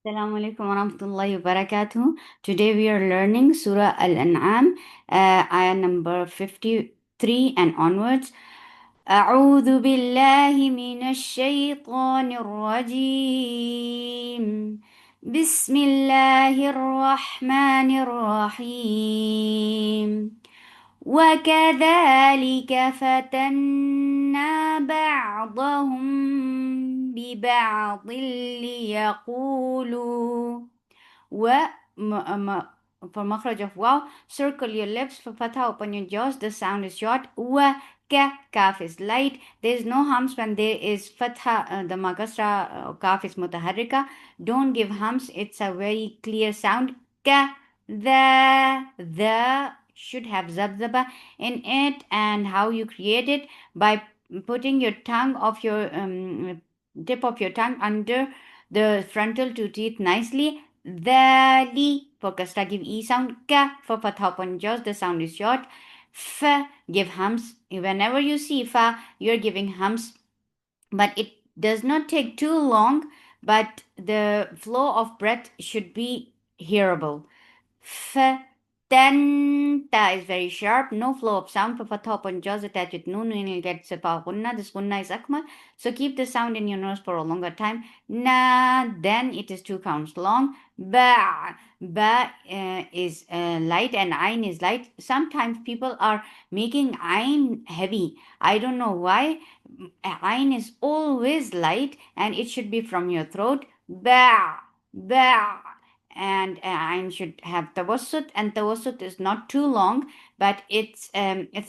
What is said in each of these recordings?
Assalamu alaikum wa rahmatullahi wa barakatuh. Today we are learning Surah Al-An'am, ayah number 53 and onwards. أعوذ بالله من الشيطان الرجيم. بسم الله الرحمن الرحيم. وكذلك فتنا بعضهم ببعض ليقولوا و for makhraj of wow, circle your lips. For fatha, open your jaws. The sound is short. Wa kaf is light. There is no hums when there is fatha. The makasra kaf is mutaharrika. Don't give hums. It's a very clear sound. Ka the should have zabzaba in it. And how you create it? By putting your tongue of your tip of your tongue under the frontal two teeth nicely. The for kasra give e sound. Ka for fatha upon jaws, the sound is short. F give hums. Whenever you see fa, you're giving hums, but it does not take too long. But the flow of breath should be hearable. F Then ta is very sharp, no flow of sound. For fatha upon jaws attached with noon, and you'll get sifa gunna. This gunna is akmal, so keep the sound in your nose for a longer time. Na, then it is 2 counts long. Ba is light and ain is light. Sometimes people are making ain heavy. I don't know why. Ain is always light and it should be from your throat. Ba, and ain should have tawassut, and tawassut is not too long, but it's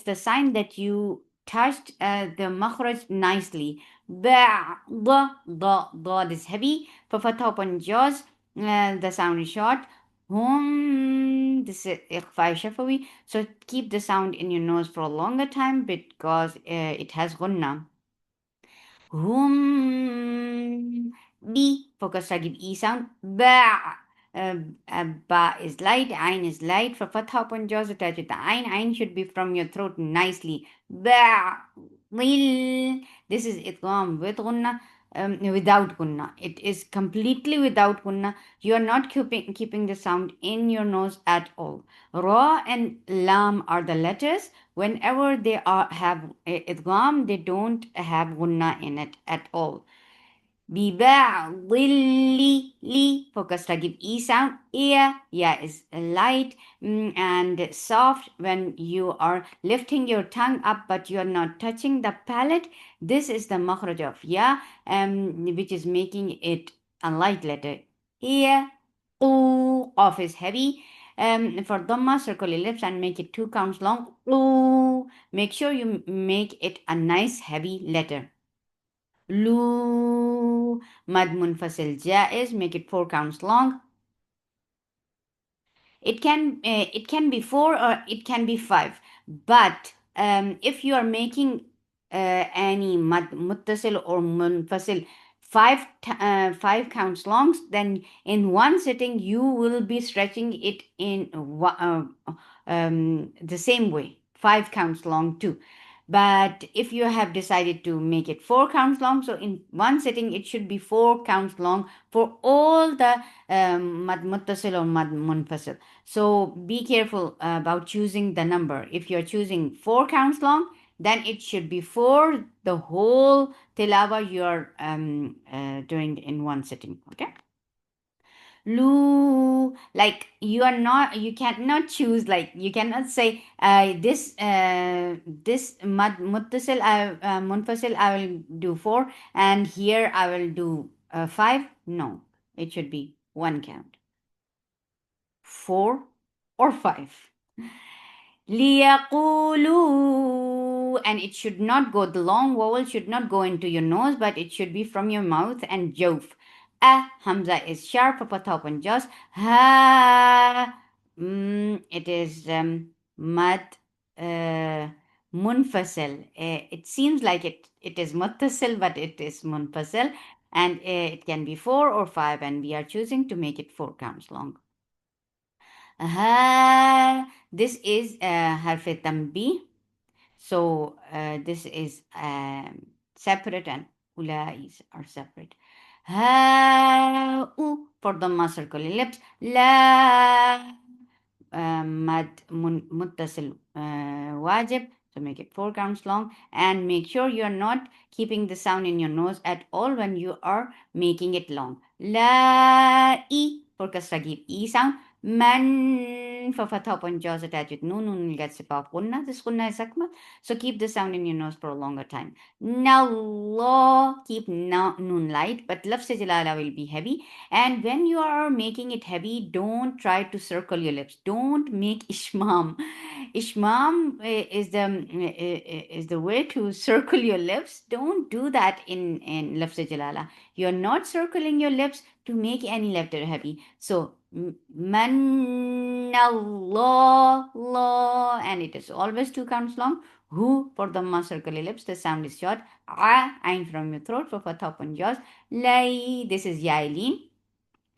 the sign that you touched the makhraj nicely. Dad is heavy. For fatha upon jaws, the sound is short. This is ikhfa shafawi. So keep the sound in your nose for a longer time because it has gunna. Hum. B. Focus give E sound. Ba. Ba is light. Ain is light. For fatha upon jaws attached with the ain. Ain should be from your throat nicely. Ba. Lil. This is idgham with gunna. Without gunna. It is completely without gunna. You are not keeping the sound in your nose at all. Ra and lam are the letters. Whenever they have idgham, they don't have gunna in it at all. ببعض li focus to give e sound. Yeah is light and soft when you are lifting your tongue up, but you are not touching the palate. This is the makhraj of ya, which is making it a light letter. Yeah, off is heavy. For dhamma, circle your lips and make it 2 counts long. Make sure you make it a nice heavy letter. Lu, mad munfasil jaiz, make it 4 counts long. It can be 4 or it can be 5. But if you are making any mad muttasil or munfasil 5 counts long, then in one sitting you will be stretching it in the same way, 5 counts long too. But if you have decided to make it 4 counts long, so in one sitting it should be 4 counts long for all the mad muttasil or mad munfasil. So be careful about choosing the number. If you're choosing 4 counts long, then it should be for the whole tilawa you're doing in one sitting. Okay. Lu, like you cannot choose, like you cannot say this mad muttasil munfasil I will do 4 and here I will do 5. No, it should be 1 count, 4 or 5. ليقولوا, and it should not go, the long vowel should not go into your nose, but it should be from your mouth and jawf. Hamza is sharp, fatha upon jaws. Ha, it is mad munfasil. It seems like it is muttasil, but it is munfasil, and it can be 4 or 5, and we are choosing to make it 4 counts long. This is harf tambi. So this is separate and ulais are separate. Ha for Dhamma circle ellipse. La mad muttasil wajib. So make it 4 counts long, and make sure you're not keeping the sound in your nose at all when you are making it long. La e for kasra, give e sound. Man for fatha upon jaws attached with noon. Noon will get sip off gunna. This gunna is akmal. So keep the sound in your nose for a longer time. Now law, keep noon light, but lafz jalala will be heavy. And when you are making it heavy, don't try to circle your lips. Don't make ishmam. Ishmam is the way to circle your lips. Don't do that in lafz jalala. You're not circling your lips to make any letter heavy. So man Allah, law, and it is always 2 counts long. Who for the circle ellipse, the sound is short. Ain from your throat for fatha upon jaws. Lay, this is yailin.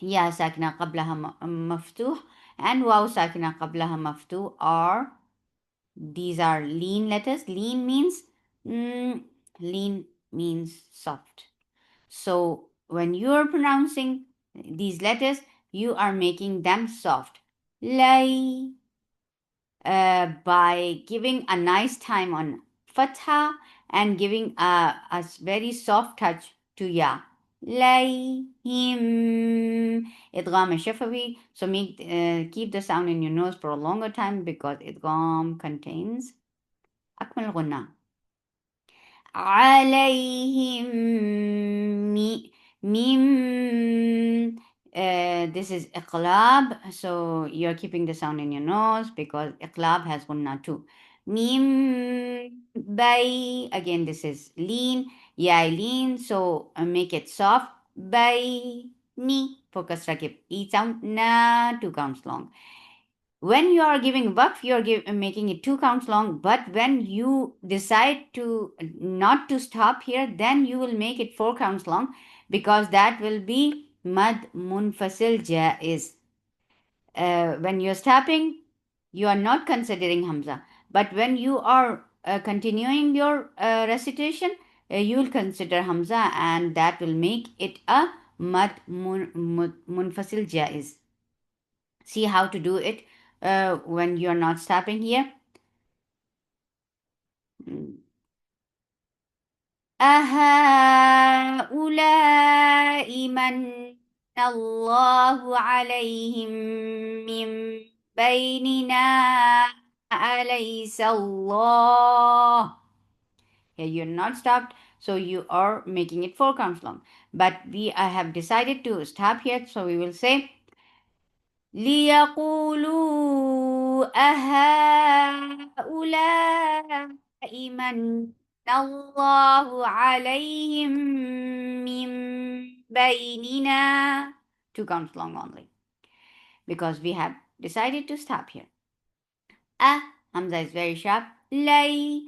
يا ساكنة قبلها مفتوح, and واو ساكنة قبلها مفتوح are, these are lean letters. Lean means soft. So when you are pronouncing these letters, you are making them soft. Lay, by giving a nice time on fatha and giving a very soft touch to ya. Layhim, idgham shafawi. So keep the sound in your nose for a longer time because idgham contains akmal ghunna. عليهم mim. This is iqlab, so you're keeping the sound in your nose because iqlab has gunna too. Mim bay, again this is lean, lean, so make it soft. Bay ni, focus rakib, e sound, na, 2 counts long. When you are giving waqf, you are making it 2 counts long, but when you decide to not to stop here, then you will make it 4 counts long because that will be mad munfasil jaiz. When you're stopping, you are not considering hamza, but when you are continuing your recitation, you will consider hamza, and that will make it a mad munfasil jaiz. See how to do it when you're not stopping here. أهؤلاء من الله عليهم من بيننا أليس الله. Here you're not stopped, so you are making it 4 counts long. But I have decided to stop here, so we will say ليقولوا أهؤلاء من الله عليهم من بيننا. 2 counts long only because we have decided to stop here. Hamza is very sharp. Lay,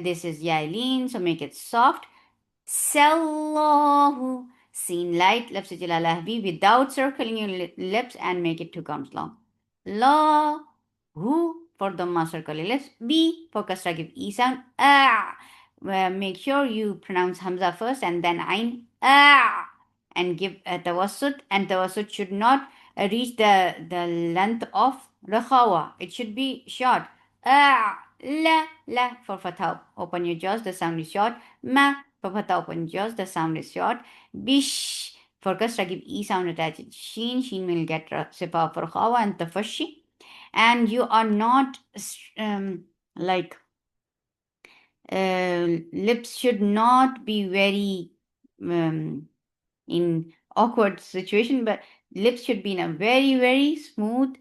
this is yailin, so make it soft. Sallahu, seen light, lafz jalala without circling your lips and make it 2 counts long. La, hu for Dhamma circle lips. B for kasra, give e sound. Make sure you pronounce hamza first and then ain. And give tawassut, and tawassut should not reach the length of rakhawa. It should be short. La for fatha, open your jaws, the sound is short. Ma for fatha, open jaws, the sound is short. Bish for kasra, give e sound attached. Sheen will get sipa for khawa and tafashi. And you are not like lips should not be very in awkward situation, but lips should be in a very smooth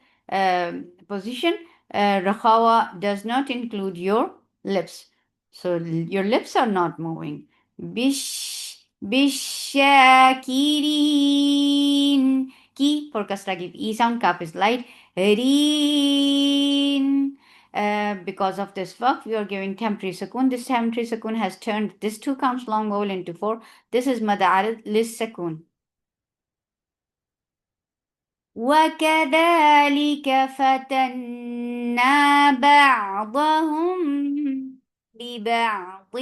position. Rakhawa does not include your lips, so your lips are not moving. Bishakirin, ki for kasra, give e sound, kaf is light. Reen, because of this waqf, we are giving temporary sukoon. This temporary sukoon has turned this 2 counts long vowel into 4. This is mad arid lis sukoon. وكذلك فتنا بعضهم ببعض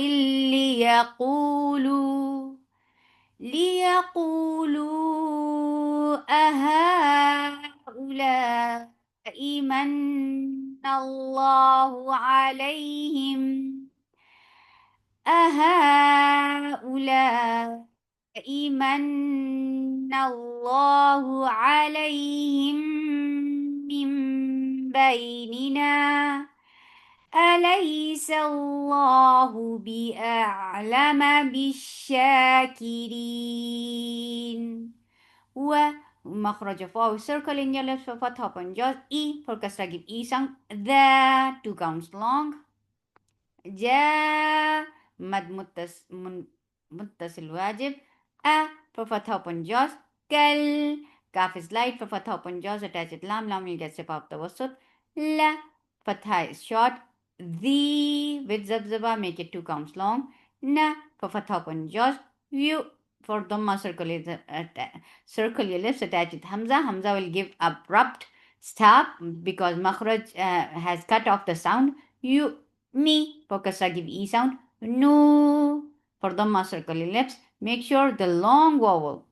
ليقولوا أهؤلاء من الله عليهم أهؤلاء من الله عليهم من بيننا أليس الله بأعلم بالشاكرين ومخرج فوق circle in your lips for fatha upon jaws. E for kasra give E sound. The 2 counts long. جاء مد متصل واجب. A for fatha upon jaws. كل kaf is light for fatha upon jaws. Attach it lam. Lam will get sip out the wasut. La fatha is short. The with zabzaba make it 2 counts long. Na for fatha upon jaws. You for dhamma circle your lips. Attach it hamza. Hamza will give abrupt stop because makhraj has cut off the sound. You me for kasra give E sound. No for dhamma circle your lips. Make sure the long vowel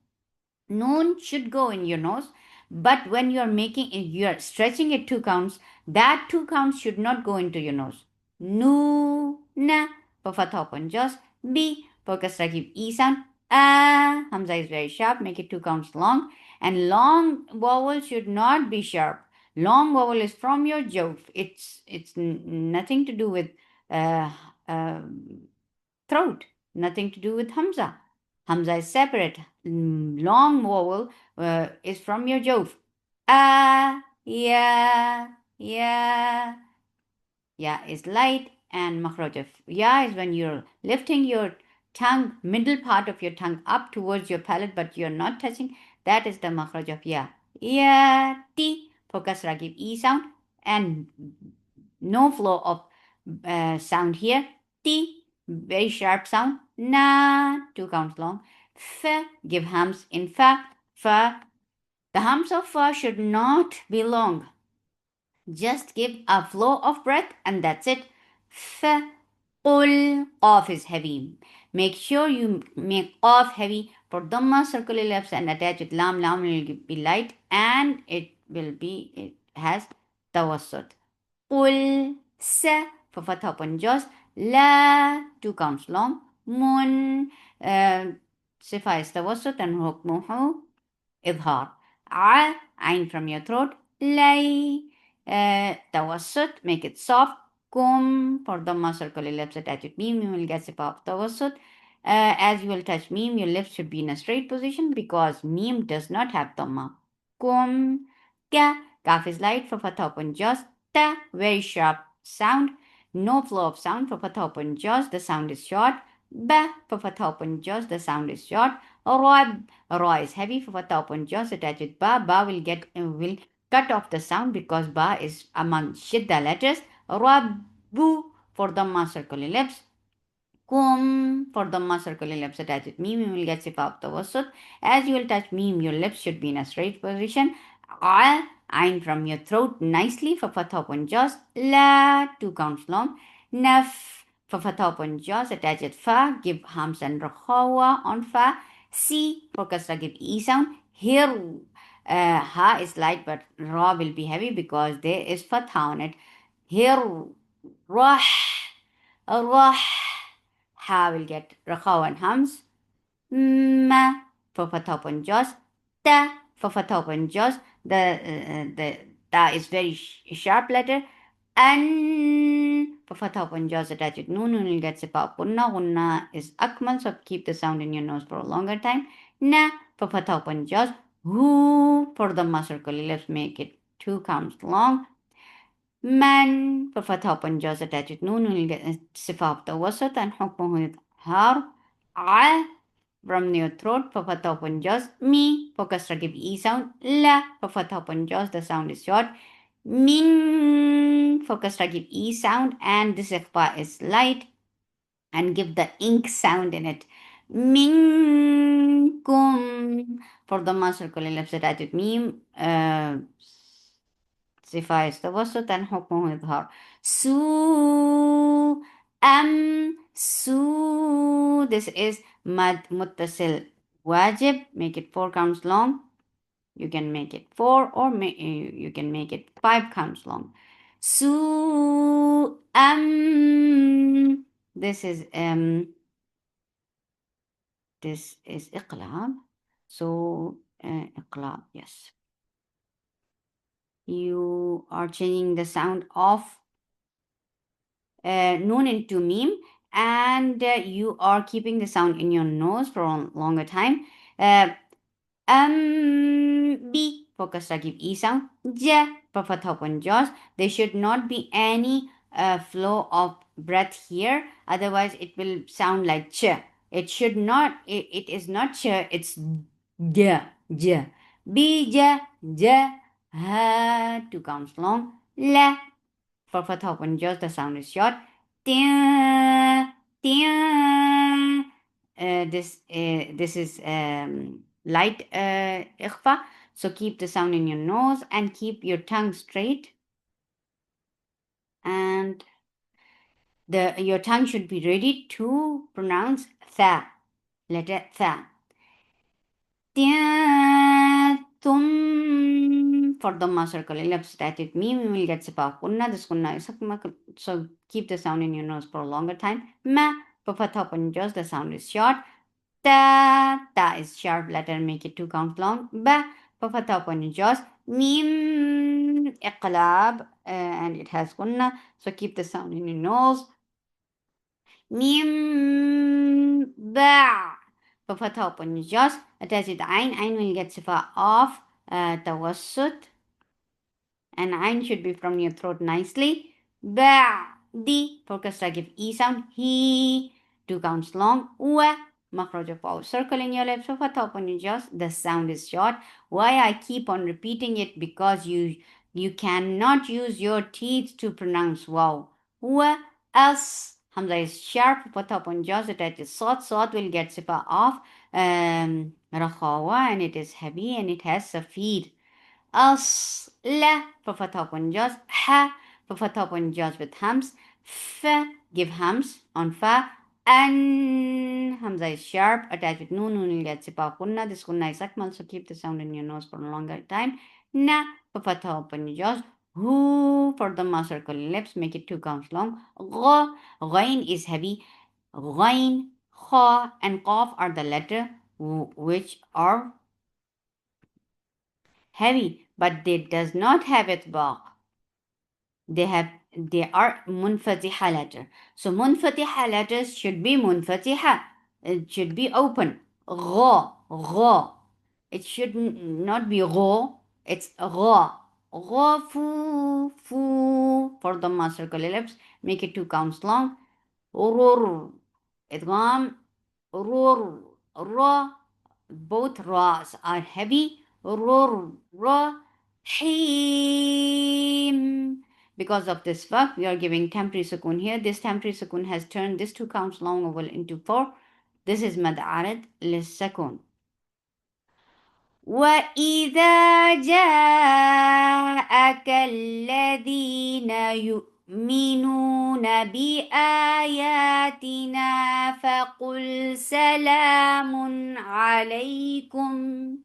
noon should go in your nose, but when you are making it, you are stretching it 2 counts. That 2 counts should not go into your nose. No na for fatha upon jaws. B for kasra give E sound. Hamza is very sharp. Make it 2 counts long, and long vowel should not be sharp. Long vowel is from your jaw. It's nothing to do with uh, uh, throat. Nothing to do with Hamza. Hamza is separate. Long vowel is from your jaw. Yeah, yeah. Ya is light, and makhraj of ya is when you're lifting your tongue, middle part of your tongue up towards your palate, but you're not touching. That is the makhraj of ya. Ya, ti for kasra give E sound, and no flow of sound here. Ti, very sharp sound. Na, 2 counts long. Fa, give hums in fa. Fa, the hums of fa should not be long. Just give a flow of breath and that's it. F, pull, off is heavy. Make sure you make off heavy for dhamma, circular lips and attach it. Lam, lam will be light and it has tawassut. Pull, sa for fatha upon jaws. La, 2 counts long. Mun, sifa is tawassut and hukmuhu idhar. Ain from your throat. Lay, tawassut, make it soft. Kum for dhamma, circle your lips, attach it. Meme, you will get sip of tawassut. As you will touch meme, your lips should be in a straight position because meme does not have dhamma. Kum, ka, kaf is light for fatha upon jaws. Ta, very sharp sound. No flow of sound for fatha upon jaws. The sound is short. Ba for fatha upon jaws. The sound is short. Rab, ra is heavy for fatha upon jaws. Attach with ba. Ba will cut off the sound because ba is among shidda letters. Rabbu for dhamma, circle lips. Kum for dhamma, circle lips. Attach with meme, you will get sifa of tawassut. As you will touch meme, your lips should be in a straight position. Ain from your throat nicely for fatha upon jaws. La, 2 counts long. Naf for fatha upon jaws. Attach it fa. Give hams and rakhawa on fa. Si for kasra give E sound. Here ha is light but ra will be heavy because there is fatha on it. Here rah, rah, ha will get rakhaw and hams. Ma for fatha upon jaws. Ta for fatha upon jaws. The ta is very sharp letter. An for fatha upon jaws attach it. Noon will get sipa. Punna. Gunna is akmal, so keep the sound in your nose for a longer time. Na for fatha upon jaws. Who for the circle. Let's make it 2 counts long. Man for fatha upon jaws attach it. Noon will get sifa of the wasat and hukmuhu har. A from your throat for fatha upon jaws. Me for kasra give E sound. La for fatha upon jaws. The sound is short. Min for kasra give E sound, and this ikhfa is light and give the ink sound in it. Minkum for the circle lips attach it. Meme sifa is tawassut and hukmuhu idhar. Su, this is mad muttasil wajib. Make it 4 counts long. You can make it 4 or you can make it 5 counts long. Su This is iqlab. So iqlab, yes. You are changing the sound of noon into meme, and you are keeping the sound in your nose for a longer time. Uh, B for kasra give E sound. J for fatha open jaws. There should not be any flow of breath here, otherwise it will sound like ch. It should not. It is not ch. It's j j. B j j. Ha 2 counts long. La for fatha open jaws. The sound is short. Tia tia. This is light ikhfa. So keep the sound in your nose and keep your tongue straight. And your tongue should be ready to pronounce tha, letter tha. For Dhamma circle ellipse static meme, we will get sipa kunna. This kunna is so keep the sound in your nose for a longer time. Ma for fatha open jaws, the sound is short. Ta is sharp letter, make it 2 counts long. Ba for fatha open jaws. Mim iqlab and it has kunna, so keep the sound in your nose. Mim ba for fatha open jaws. Attach it ain. Ain will get sifa of tawassut, and ain should be from your throat nicely. Ba di for kasra give e sound. He 2 counts long. Wa makhraj of vowel circle in your lips. So fatha open your jaws. The sound is short. Why I keep on repeating it? Because you cannot use your teeth to pronounce wow. Wa as hamza is sharp. Fatha open jaws. Attach sot. Sot will get sifa off rakhawa, and it is heavy and it has safir. La for fatha open jaws. Ha for fatha open jaws with hams. Fa give hams on fa. An hamza is sharp. Attach with noon. Noon will get sipa kunna. This kunna is akmal, so keep the sound in your nose for a longer time. Na for fatha open jaws. Hu for the circle lips. Make it 2 counts long. Gha. Ghain is heavy. Ghain, kha, and qaf are the letter which are heavy, but they does not have itbaq. They are munfatiha letter. So munfatiha letters should be munfatiha. It should be open. Gha, gha. It should not be gha. It's gha. Ghafu, fu. For the circle ellipse, make it 2 counts long. Urur. Idgham. Urur. Ra. Both ra's are heavy. Rur, ra, him. Because of this verb, we are giving temporary sukun here. This temporary sukun has turned this 2 counts long vowel into 4. This is mad arid للسكون. وإذا جاءك الذين يؤمنون بآياتنا فقل سلام عليكم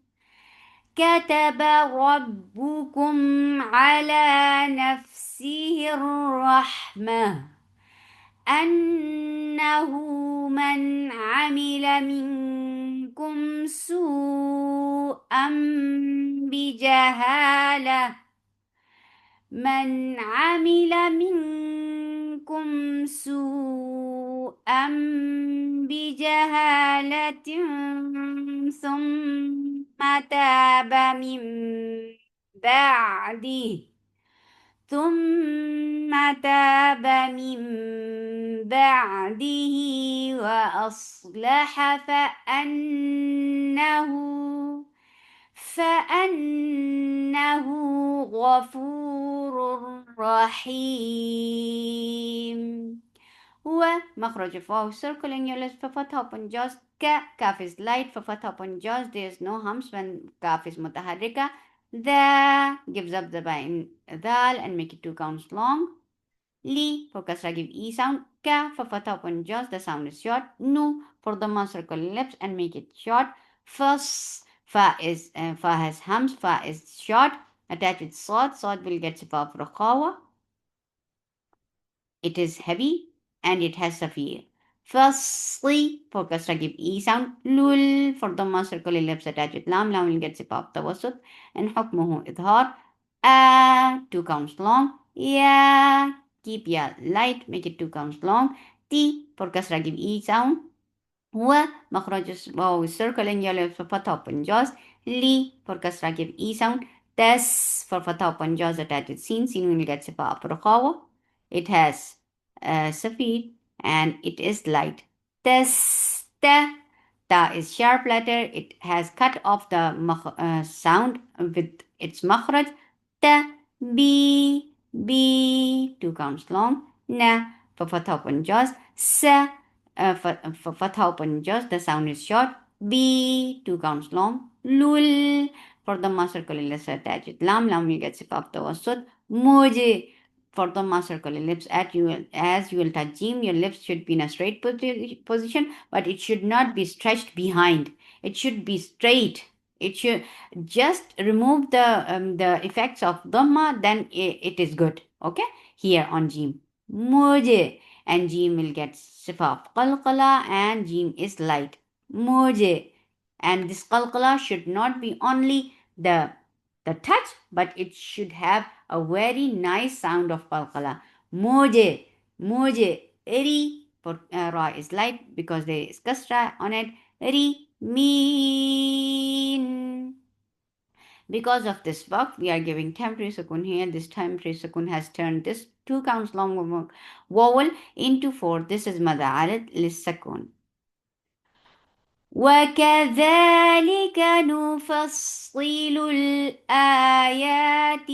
كتب ربكم على نفسه الرحمة أنه من عمل منكم سوءا بجهالة من عمل منكم سوءا بجهالة ثم تاب من بعده وأصلح فأنه غفور رحيم. هو مخرج فواو circle in your lips for fatha upon jaws. Kaf is light for fatha upon jaws. There is no humps when kaf is mutaharrika. The gives up the in dal and make it 2 counts long. Li for kasra give e sound. Ka for fatha upon jaws. The sound is short. Nu for the circle lips and make it short. Fas Fa has hums. Fa is short. Attached with sod. Sod will get sifa of rakhawa. It is heavy and it has safir. Firstly, for kasra give e sound. Lul for dhamma circle ellipse attached with lam. Lam will get sifa of tawassut. And hukmuhu idhar. Two counts long. Ya keep ya light. Make it two counts long. T for kasra give e sound. ومخرج واو circle in yellow for fatha open jaws. Li for kasra give e sound. Tas for fatha open jaws attached with sin. Sin will get sifa of rakhawa. It has safir and it is light. Tas ta. Ta is sharp letter. It has cut off the sound with its makhraj. Ta B two counts long. Na for fatha open jaws. Sa for fatha open jaws, the sound is short. B two counts long. Lul for the circle ellipse attached with lam. Lam will get sifa of tawassut. Mujhe for the circle ellipse as you will touch jim. Your lips should be in a straight position, but it should not be stretched behind. It should be straight. It should just remove the effects of dhamma, then it is good. Okay, here on jim. Mujhe and jim will get sifa of qalqala and jim is light. Mujhe and this qalqala should not be only the touch, but it should have a very nice sound of qalqala. Mujhe, mujhe, ri for ra is light because there is kasra on it. Ri, mean. Because of this work, we are giving temporary sukun here. This temporary sukun has turned this two counts long vowel into four. This is mad arid lis sukun. وكذلك نفصل الآيات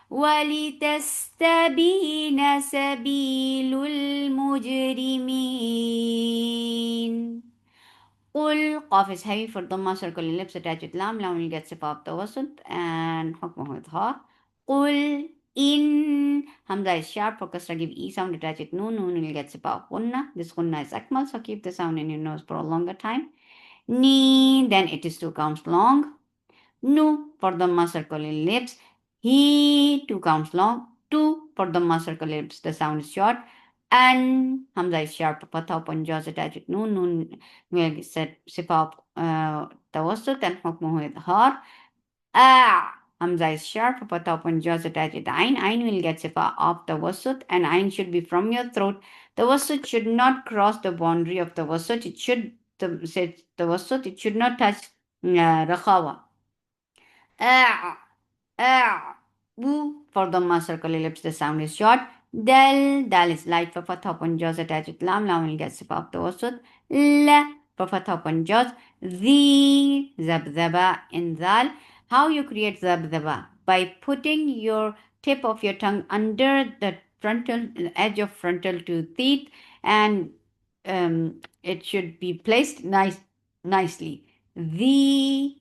ولتستبين سبيل المجرمين. قل قاف is heavy for dhamma circle ellipse attached with lam. Lam will get sifa of tawassut and hukmuhu idhar. قل in hamza is sharp for kasra give e sound attached with noon. Noon will get sifa of gunna. This gunna is akmal, so keep the sound in your nose for a longer time. Ni then it is two counts long. Nu for the circle ellipse. He two counts long. Two for the circle ellipse. The sound is short. And hamza is sharp. Fatha upon jaws attached with noon. Noon will set sifa tawassut and hukmuhu idhar. Hamza is sharp. Fatha upon jaws attached with ain. Ain will get sifa of tawassut and ain should be from your throat. Tawassut should not cross the boundary of tawassut. It should tawassut. It should not touch rakhawa. Woo for the circle ellipse, the sound is short. Dal is light for fatha upon jaws attached with lam. Lam will get sifa of tawassut. La for fatha upon jaws. The zabzaba in dal. How you create zabzaba? By putting your tip of your tongue under the frontal edge of frontal two teeth, and it should be placed nicely. The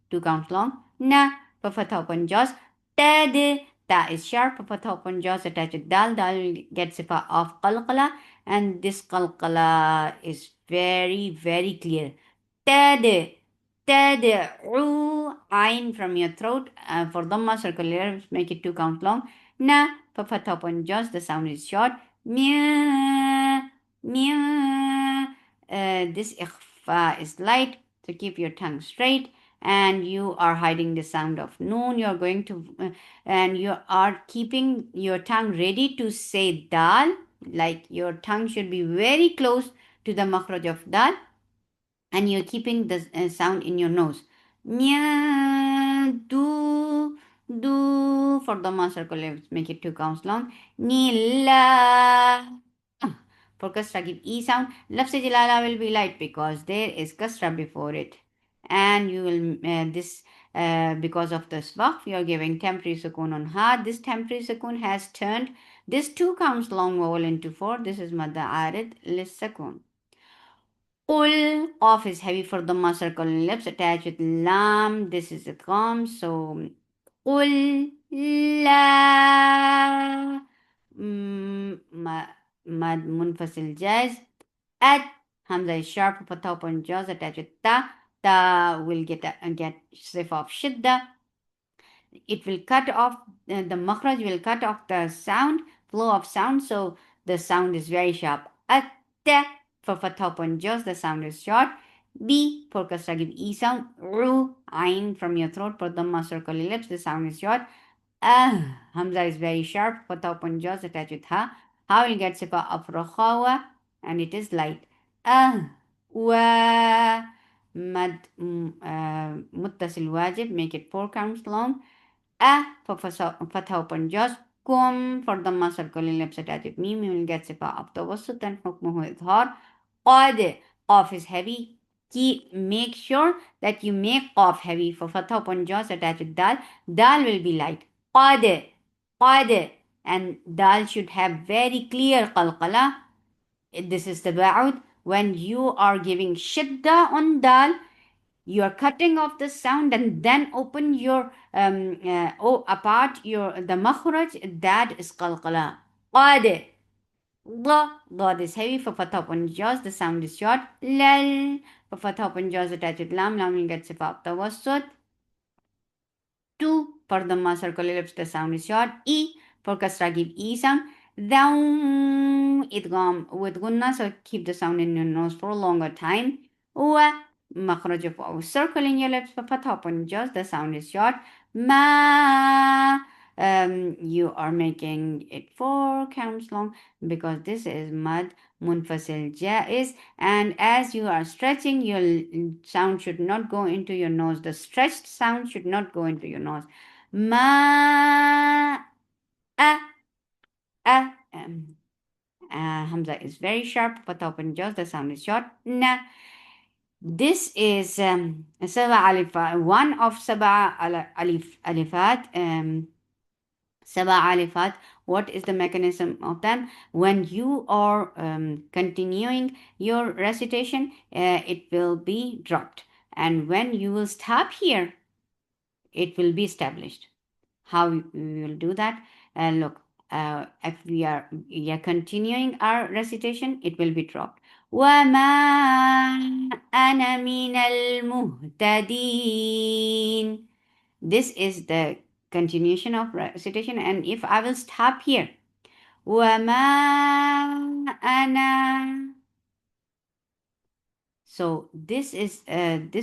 two counts long. Na for fatha upon jaws. Tad ta is sharp for fatha upon jaws attached with dal. Dal will get sifa of qalqala, and this qalqala is very very clear. Tad tad'u ain from your throat for dhamma circular make it two counts long. Na for fatha upon jaws the sound is short. Mia mia this ikhfa is light, so keep your tongue straight. And you are hiding the sound of noon. You are going to and you are keeping your tongue ready to say dal, like your tongue should be very close to the makhraj of dal, and you're keeping the sound in your nose. Nya do for the circle. Let's make it two counts long. Nila for kasra give e sound. Lafz jalala will be light because there is kasra before it, and you will this because of this waqf you are giving temporary sukun on ha. This temporary sukun has turned this two counts long vowel into four. This is madda arid lis sukun. Ul Qaf is heavy for the circle lips attached with lam. This is a calm, so Ul la mad munfasil jaz at Hamza is sharp, fatha upon jaws attached with ta. Ta will get sifa of shidda. It will cut off the makhraj will cut off the sound flow of sound, so the sound is very sharp. At for fatha upon jaws, the sound is short. B for kasra, give e sound. Ru ain from your throat for dhamma circle lips, the sound is short. Hamza is very sharp. Fatha upon jaws attached with ha. Ha will get sifa of rakhawa, and it is light. Wa mad muttasil wajib, make it 4 counts long. For fatha upon jaws. Kum for dhamma circle lips attached with mim, you will get sifa of tawassut, and hukmuhu idhar. Qad, qaf is heavy. Make sure that you make qaf heavy. For fatha upon jaws attached with dal, dal will be light. Qad, qad, and dal should have very clear qalqala. This is the ba'ud. When you are giving shidda on dal, you are cutting off the sound and then open your apart your the makhraj. That is qalqala. Qad. God is heavy. For fatha upon jaws, the sound is short. Lal. For fatha upon jaws attached with lam, lam will get sifa of tawassut. 2 for dhamma circle lips, the sound is short. E for kasra, give e sound. Down idgham with gunna, so keep the sound in your nose for a longer time. Wa makhraj of circle in your lips. For fatha upon jaws, the sound is short. Ma you are making it 4 counts long because this is mad munfasil jaiz, and as you are stretching, your sound should not go into your nose. The stretched sound should not go into your nose. Ma a a Hamza is very sharp. Fatha upon jaws, the sound is short. Na. This is Saba Alifat, one of Saba Alifat. Saba Alifat. What is the mechanism of them? When you are continuing your recitation, it will be dropped. And when you will stop here, it will be established. How we will do that? Look, if we are continuing our recitation, it will be dropped. وَمَا أَنَا مِنَ الْمُهْتَدِينَ. This is the continuation of recitation, and if I will stop here, وَمَا أَنَا, so this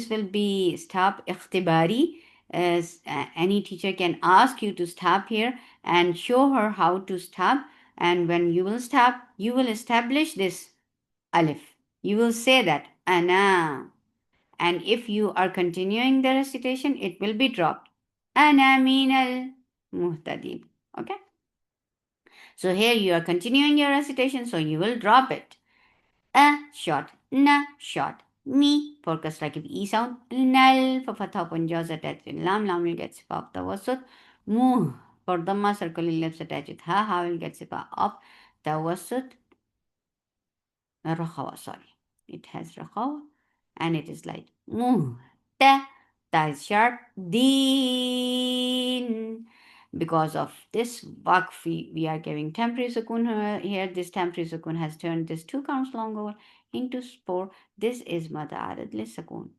will be stop ikhtibari. As any teacher can ask you to stop here and show her how to stop, and when you will stop, you will establish this alif. You will say that ana, and if you are continuing the recitation, it will be dropped. Ana minal muhtadin. Okay. So here you are continuing your recitation, so you will drop it. Short. Na short. Me for kasra, give e sound. Nal for fatha upon jaws attached with lam, lam will get sifa of tawassut. Muh for dhamma circle lips attached with ha, ha will get sifa of tawassut. Rakhawa, sorry. It has rakhawa and it is light. Muh ta, ta is sharp. Deen. Because of this waqf, we are giving temporary sukun here. This temporary sukun has turned this 2 counts long over into 4. This is mad'arid li sukun.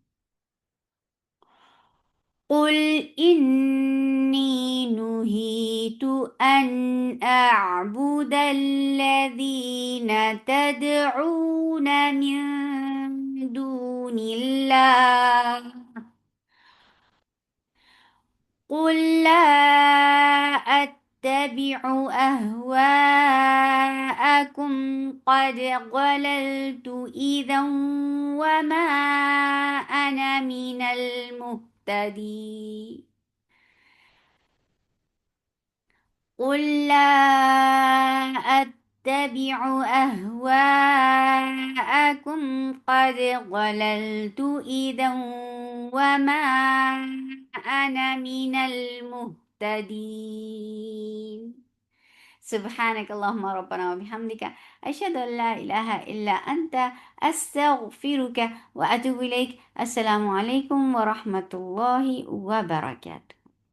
قل إني نهيت أن أعبد الذين تدعون من دون الله قل لا أتبع أهواءكم قد ضللت إذا وما أنا من المهتدين قل لا أتبع أهواءكم قد ضللت إذا وما أنا من المهتدين سبحانك اللهم ربنا وبحمدك أشهد أن لا إله إلا أنت أستغفرك وأتوب إليك. السلام عليكم ورحمة الله وبركاته.